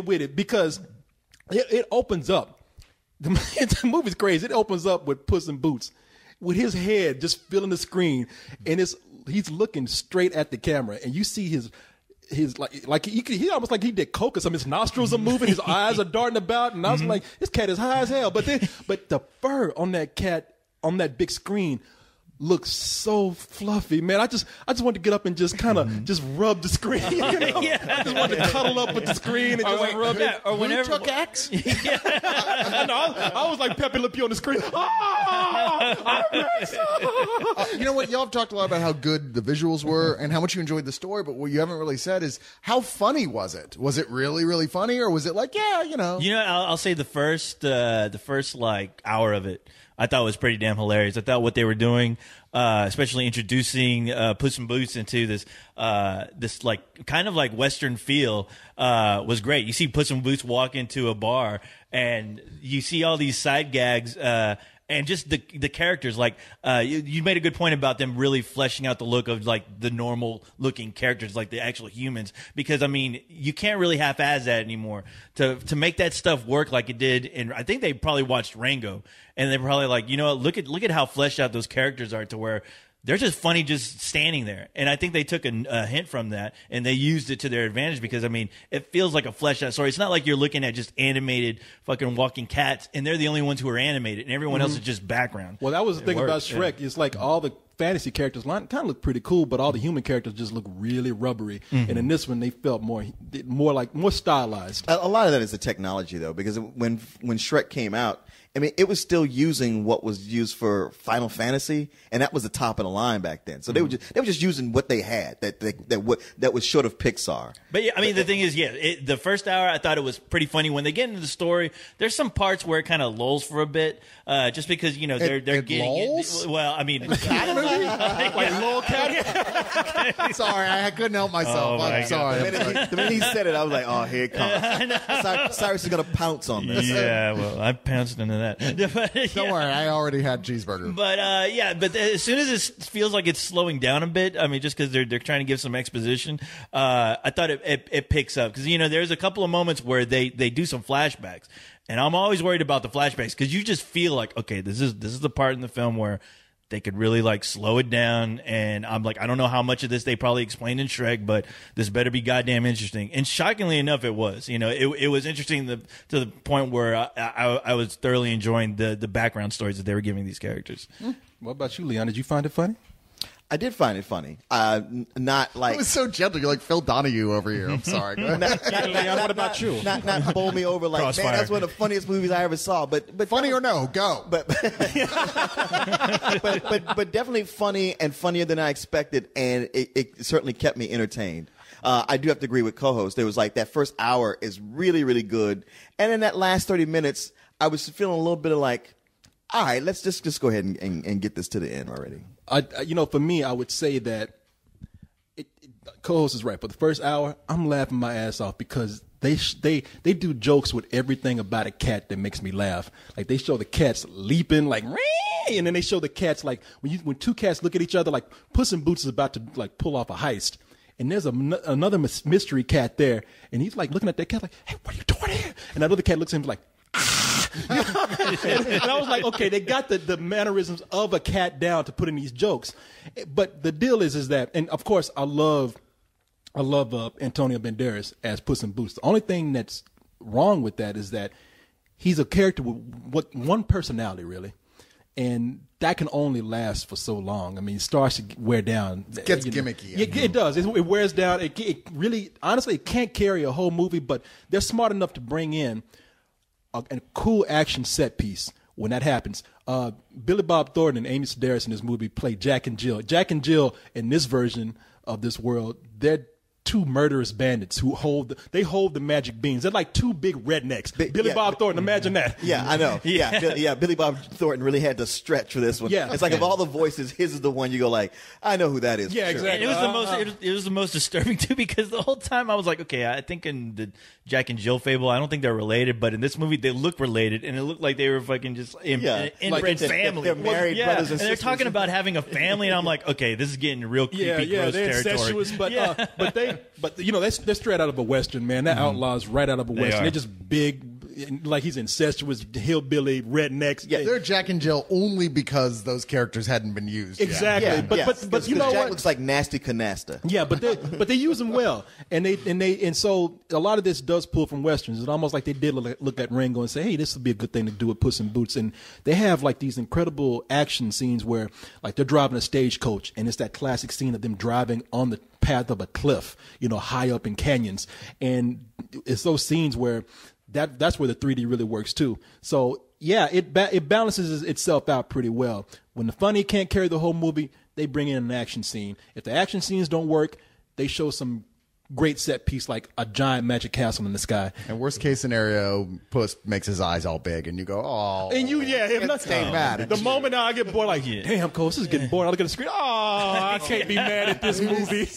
with it because it opens up. The movie's crazy. It opens up with Puss in Boots, with his head just filling the screen, and he's looking straight at the camera, and you see his like he almost like he did coke or something. His nostrils are moving, his eyes are darting about, and I was like, this cat is high as hell. But the fur on that cat on that big screen looks so fluffy, man. I just wanted to get up and just kind of just rub the screen. You know? I just wanted to cuddle up with the screen and just rub it. Or whenever took X. I was like Pepe Le Pew on the screen. You know what? Y'all have talked a lot about how good the visuals were and how much you enjoyed the story, but what you haven't really said is how funny was it? Was it really, really funny, or was it like, You know, I'll say the first like hour of it, I thought was pretty damn hilarious. I thought what they were doing, especially introducing Puss in Boots into this like kind of like Western feel, was great. You see Puss in Boots walk into a bar, and you see all these side gags. And just the characters, like you made a good point about them really fleshing out the look of like the normal looking characters, like the actual humans. Because I mean, you can't really half-ass that anymore. To make that stuff work like it did, and I think they probably watched Rango, and they're probably like, you know, look at how fleshed out those characters are, to where they're just funny just standing there. And I think they took a hint from that, and they used it to their advantage, because, I mean, it feels like a fleshed out story. It's not like you're looking at just animated fucking walking cats, and they're the only ones who are animated, and everyone else is just background. Well, that was the thing about Shrek. Yeah. It's like all the fantasy characters kind of look pretty cool, but all the human characters just look really rubbery. And in this one, they felt more stylized. A lot of that is the technology, though, because when Shrek came out, I mean, it was still using what was used for Final Fantasy, and that was the top of the line back then. So they were just using what they had that was short of Pixar. But yeah, I mean, the thing is, the first hour I thought it was pretty funny. When they get into the story, there's some parts where it kind of lulls for a bit, just because they're getting lulls? it. Well, I mean, Like Lol Cat. Sorry, I couldn't help myself. I'm sorry. The minute he said it, I was like, oh, here it comes. Cyrus is going to pounce on this. Yeah, well, I pounced into that. Don't worry, I already had cheeseburger. But but as soon as it feels like it's slowing down a bit, I mean, just because they're trying to give some exposition, I thought it picks up, because there's a couple of moments where they do some flashbacks, and I'm always worried about the flashbacks, because you just feel like, okay, this is the part in the film where they could really like slow it down, and I'm like, I don't know how much of this they probably explained in Shrek, but this better be goddamn interesting. And shockingly enough, it was. It was interesting to the point where I was thoroughly enjoying the background stories that they were giving these characters. What about you, Leon? Did you find it funny? I did find it funny. Not like It was so gentle. You're like Phil Donahue over here. I'm sorry. Go ahead. Leon, what about you? Not bowl me over like, Crossfire. man, that's one of the funniest movies I ever saw. But Funny or no, go. but definitely funny, and funnier than I expected, and it certainly kept me entertained. I do have to agree with co-host. There was like that first hour is really, really good, and in that last 30 minutes, I was feeling a little bit of like, all right, let's just go ahead and get this to the end already. For me, I would say that co-host is right. For the first hour, I'm laughing my ass off, because they do jokes with everything about a cat that makes me laugh. Like, they show the cats leaping like, and then they show the cats like when two cats look at each other, like Puss in Boots is about to like pull off a heist, and there's another mystery cat there, and he's like looking at that cat like, hey, what are you doing here? And that other cat looks at him like, and I was like, okay, they got the mannerisms of a cat down to put in these jokes. But the deal is that, and of course, I love Antonio Banderas as Puss in Boots. The only thing that's wrong with that is that he's a character with one personality, really, and that can only last for so long. I mean, it starts to wear down. It gets gimmicky. Yeah, it does. It wears down. It really, honestly, it can't carry a whole movie, but they're smart enough to bring in a cool action set piece when that happens. Billy Bob Thornton and Amy Sedaris in this movie play Jack and Jill. Jack and Jill in this version of this world, they're two murderous bandits who hold the magic beans. They're like two big rednecks. Billy Bob Thornton, imagine that. Yeah, I know. Yeah, Billy Bob Thornton really had to stretch for this one. Yeah. It's like of all the voices, his is the one you go like, I know who that is. Yeah, for sure. exactly. And it was the most disturbing too, because the whole time I was like, okay, I think in the Jack and Jill fable, I don't think they're related, but in this movie they look related, and it looked like they were fucking just inbred family. They're married brothers and they're sisters. talking about having a family, and I'm like, okay, this is getting real creepy, gross they're territory. incestuous, but But they're straight out of a Western, man. That Outlaw's right out of a Western. They're just big, like he's incestuous, hillbilly, rednecks. Yeah, they're Jack and Jill only because those characters hadn't been used. Exactly. Yeah. But you know Jack what? looks like Nasty Canasta. Yeah, but they use them well, and so a lot of this does pull from westerns. It's almost like they did look at Ringo and say, "Hey, this would be a good thing to do with Puss in Boots." And they have like these incredible action scenes where, like, they're driving a stagecoach, and it's that classic scene of them driving on the path of a cliff, high up in canyons, and it's those scenes where that's where the 3D really works too. So yeah, it balances itself out pretty well. When the funny can't carry the whole movie, they bring in an action scene. If the action scenes don't work, they show some great set piece like a giant magic castle in the sky. And worst case scenario, Puss makes his eyes all big, and you go, "Oh!" And if not, stay mad at the you. moment I get bored, like, damn, Cole, this is getting boring. I look at the screen. Oh, I can't be mad at this movie.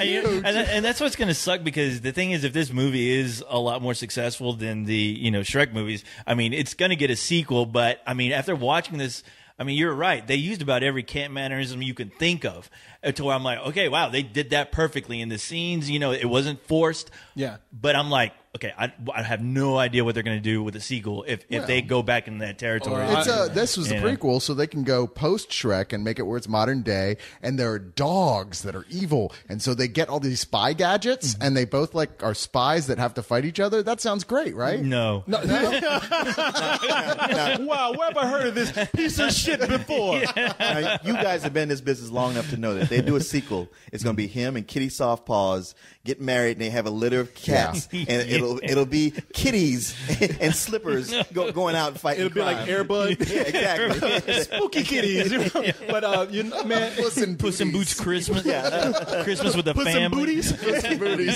And that's what's going to suck, because the thing is, if this movie is a lot more successful than the Shrek movies, I mean, it's going to get a sequel. But I mean, after watching this, I mean, you're right. They used about every cat mannerism you can think of, to where I'm like, okay, wow, they did that perfectly in the scenes. It wasn't forced. Yeah. But I'm like, okay, I have no idea what they're going to do with the sequel if they go back in that territory. This was the prequel, so they can go post Shrek and make it where it's modern day. And there are dogs that are evil, and so they get all these spy gadgets, and they both are spies that have to fight each other. That sounds great, right? No. Wow, where have I heard of this piece of shit before? Now, you guys have been in this business long enough to know that if they do a sequel, it's going to be him and Kitty Softpaws get married, and they have a litter of cats, and it'll be kitties and slippers going out and fighting. It'll be crime. like Air Bud. Yeah, exactly. Spooky kitties. But man, Puss in Boots Christmas. Christmas with the Puss in family. Booties.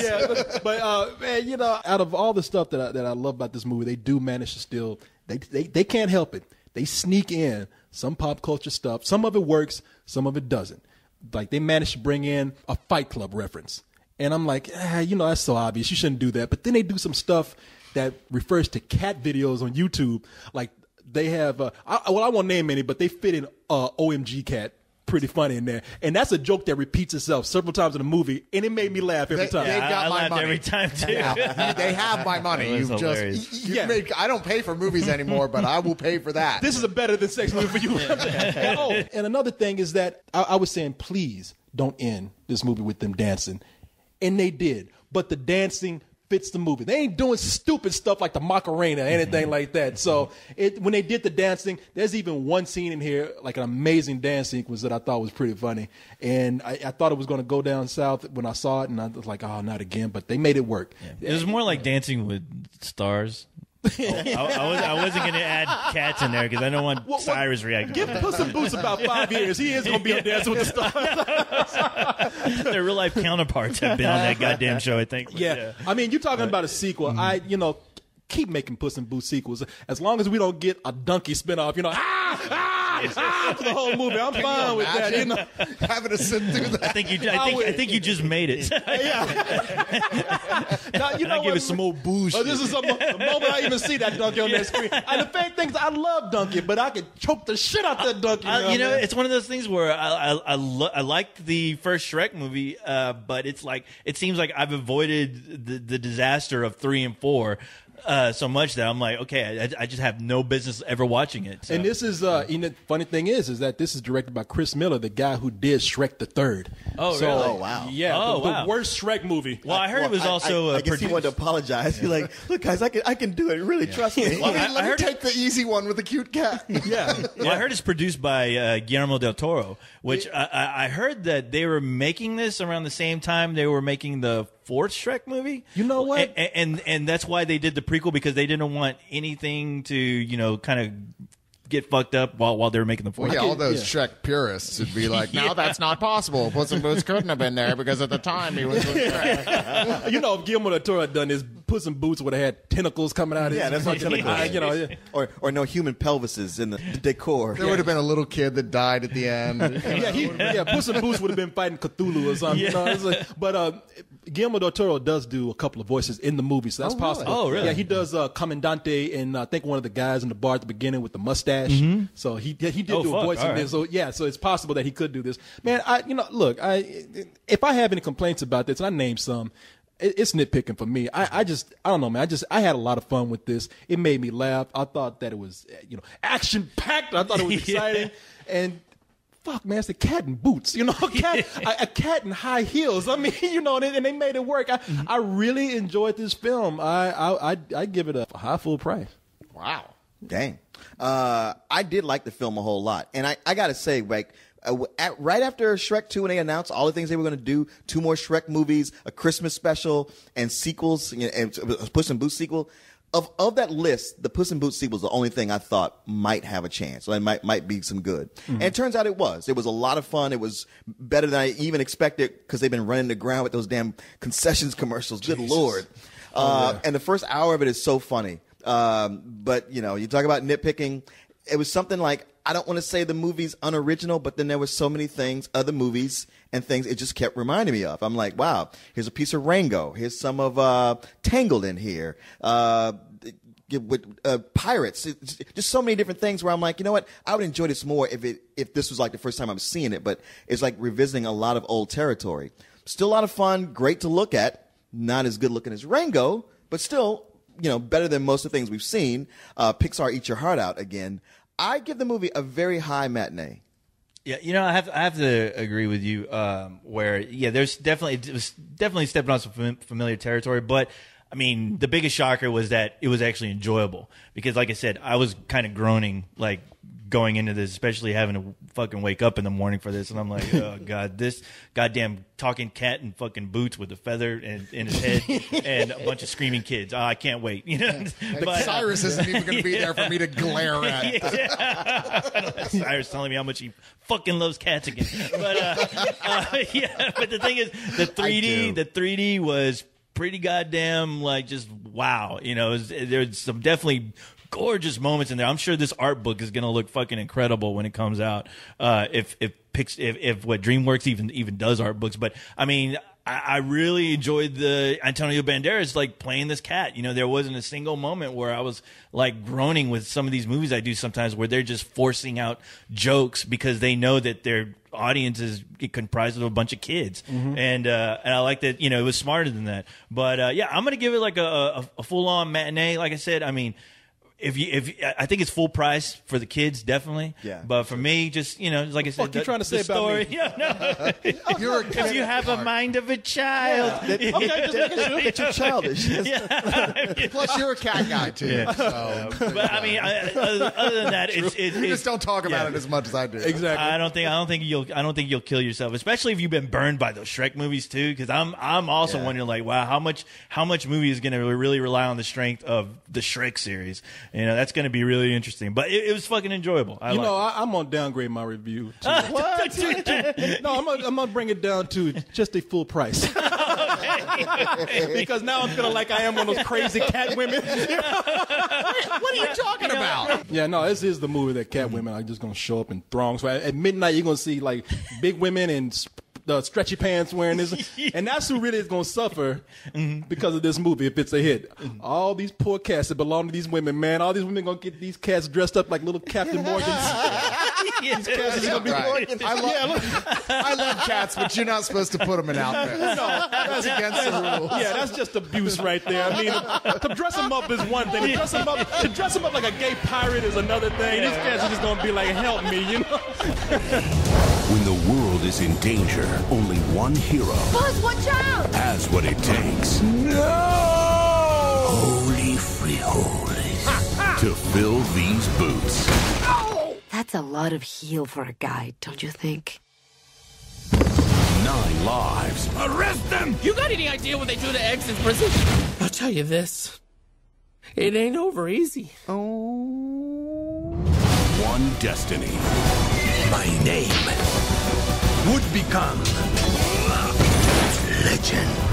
Yeah, but man, out of all the stuff that I love about this movie, they do manage to still they can't help it. They sneak in some pop culture stuff. Some of it works, some of it doesn't. Like, they managed to bring in a Fight Club reference. And I'm like, that's so obvious. You shouldn't do that. But then they do some stuff that refers to cat videos on YouTube. Like, they have, I won't name any, but they fit in OMG Cat pretty funny in there. And that's a joke that repeats itself several times in the movie, and it made me laugh every time. They've got I my laughed money every time, too. They have my money. That was You've hilarious. I don't pay for movies anymore, but I will pay for that. This is a better than sex movie for you. And another thing is that I was saying, please don't end this movie with them dancing. And they did. But the dancing fits the movie. They ain't doing stupid stuff like the Macarena or anything like that. So when they did the dancing, there's even one scene in here, like an amazing dance sequence that I thought was pretty funny. And I thought it was going to go down south when I saw it, and I was like, oh, not again. But they made it work. Yeah. It was more like Dancing with Stars. I wasn't going to add cats in there because I don't want Cyrus reacting. Give Puss in Boots about 5 years. He is going to be on Dancing with the Stars. Their real life counterparts have been on that goddamn show, I think. Yeah. I mean, you're talking about a sequel. Keep making Puss in Boots sequels. As long as we don't get a donkey spinoff, for the whole movie. I'm fine with that. Having to sit through that. I think you just made it. Now, I give it some more booze. This is the moment I even see that donkey on that screen. And the fact thing is, I love donkey, but I could choke the shit out that donkey. It's one of those things where I liked the first Shrek movie, but it seems like I've avoided the disaster of 3 and 4. So much that I'm like, okay, I just have no business ever watching it. So. And this is, the funny thing is that this is directed by Chris Miller, the guy who did Shrek the Third. Oh, really? Oh, wow. Yeah, the worst Shrek movie. Well, I heard it was also I guess he wanted to apologize. He's like, look, guys, I can do it. Really, trust me. Well, Let me take the easy one with the cute cat. Yeah. Well, I heard it's produced by Guillermo del Toro, which I heard that they were making this around the same time they were making the 4th Shrek movie. You know what? And that's why they did the prequel, because they didn't want anything to, kind of get fucked up while they were making the 4th. Yeah, all those Shrek purists would be like, no, that's not possible. Puss in Boots couldn't have been there because at the time he was with Shrek. If Guillermo del Toro had done this, Puss in Boots would have had tentacles coming out of Yeah, his that's what tentacles. Or no human pelvises in the decor. There would have been a little kid that died at the end. Puss in Boots would have been fighting Cthulhu or something. Yeah. But Guillermo del Toro does do a couple of voices in the movie, so that's possible. Oh, really? Yeah, he does Comandante and I think one of the guys in the bar at the beginning with the mustache. So he did do a voice in this. So yeah, so it's possible that he could do this. Man, look, if I have any complaints about this, and I named some, it's nitpicking for me. I don't know, man. I had a lot of fun with this. It made me laugh. I thought that it was, action packed. I thought it was exciting. And fuck, man, it's a cat in boots, a cat in high heels. I mean, and they made it work. I really enjoyed this film. I give it a high full price. Wow. Dang. I did like the film a whole lot. And I got to say, like, right after Shrek 2, when they announced all the things they were going to do, 2 more Shrek movies, a Christmas special, and sequels, and a Puss in Boots sequel, of that list, the Puss in Boots sequel was the only thing I thought might have a chance. So it might be some good. And it turns out it was. It was a lot of fun. It was better than I even expected because they've been running the ground with those damn concessions commercials. Good Lord. And the first hour of it is so funny. But, you talk about nitpicking. It was something like, I don't want to say the movie's unoriginal, but then there were so many things, other movies and things it just kept reminding me of. I'm like, wow, here's a piece of Rango. Here's some of Tangled in here. With Pirates. It's just so many different things where I'm like, you know what? I would enjoy this more if this was like the first time I'm seeing it, but it's like revisiting a lot of old territory. Still a lot of fun, great to look at. Not as good looking as Rango, but still, better than most of the things we've seen. Pixar Eat Your Heart Out again. I give the movie a very high matinee. Yeah, I have to agree with you. Where it was definitely stepping on some familiar territory, but I mean, the biggest shocker was that it was actually enjoyable because, like I said, I was kind of groaning like going into this, especially having to fucking wake up in the morning for this, and I'm like, oh god, this goddamn talking cat in fucking boots with a feather in his head and a bunch of screaming kids. Oh, I can't wait, But Cyrus isn't even going to be there for me to glare at. Cyrus telling me how much he fucking loves cats again. But but the thing is, the 3D was pretty goddamn like just wow. There's some definitely gorgeous moments in there. I'm sure this art book is going to look fucking incredible when it comes out. If what DreamWorks even does art books, but I mean, I really enjoyed the Antonio Banderas like playing this cat. There wasn't a single moment where I was like groaning with some of these movies I do sometimes where they're just forcing out jokes because they know that their audience is comprised of a bunch of kids. And I like that, it was smarter than that. But I'm going to give it like a full on matinee. Like I said, I mean, if I think it's full price for the kids, definitely. Yeah. But for me, just like I said, what you trying to say about story, me? You're a if you have a mind of a child, You're childish. Plus, you're a cat guy too. Yeah. So, But I mean, other than that, you just don't talk about it as much as I do. Exactly. I don't think you'll kill yourself, especially if you've been burned by those Shrek movies too. Because I'm also wondering like, wow, how much movie is going to really rely on the strength of the Shrek series? That's going to be really interesting. But it was fucking enjoyable. I'm going to downgrade my review. I'm going to bring it down to just a full price. Because now I'm feeling like I am one of those crazy cat women. What are you talking about? Yeah, no, this is the movie that cat women are just going to show up in throngs. So at midnight, you're going to see like big women in the stretchy pants wearing this, and that's who really is going to suffer because of this movie if it's a hit. All these poor cats that belong to these women, man. All these women going to get these cats dressed up like little Captain Morgans. These cats are going to be Right. I love cats, but you're not supposed to put them in outfits. No, That's against the rules. yeah, that's just abuse right there. I mean, to dress them up is one thing. To dress them up like a gay pirate is another thing. These cats are just going to be like, help me, When the world is in danger, only one hero Puss, watch out! has what it takes. No! Holy frijoles. To fill these boots. That's a lot of heel for a guy, don't you think? 9 lives. Arrest them! You got any idea what they do to eggs in prison? I'll tell you this. It ain't over easy. One destiny. My name would become legend.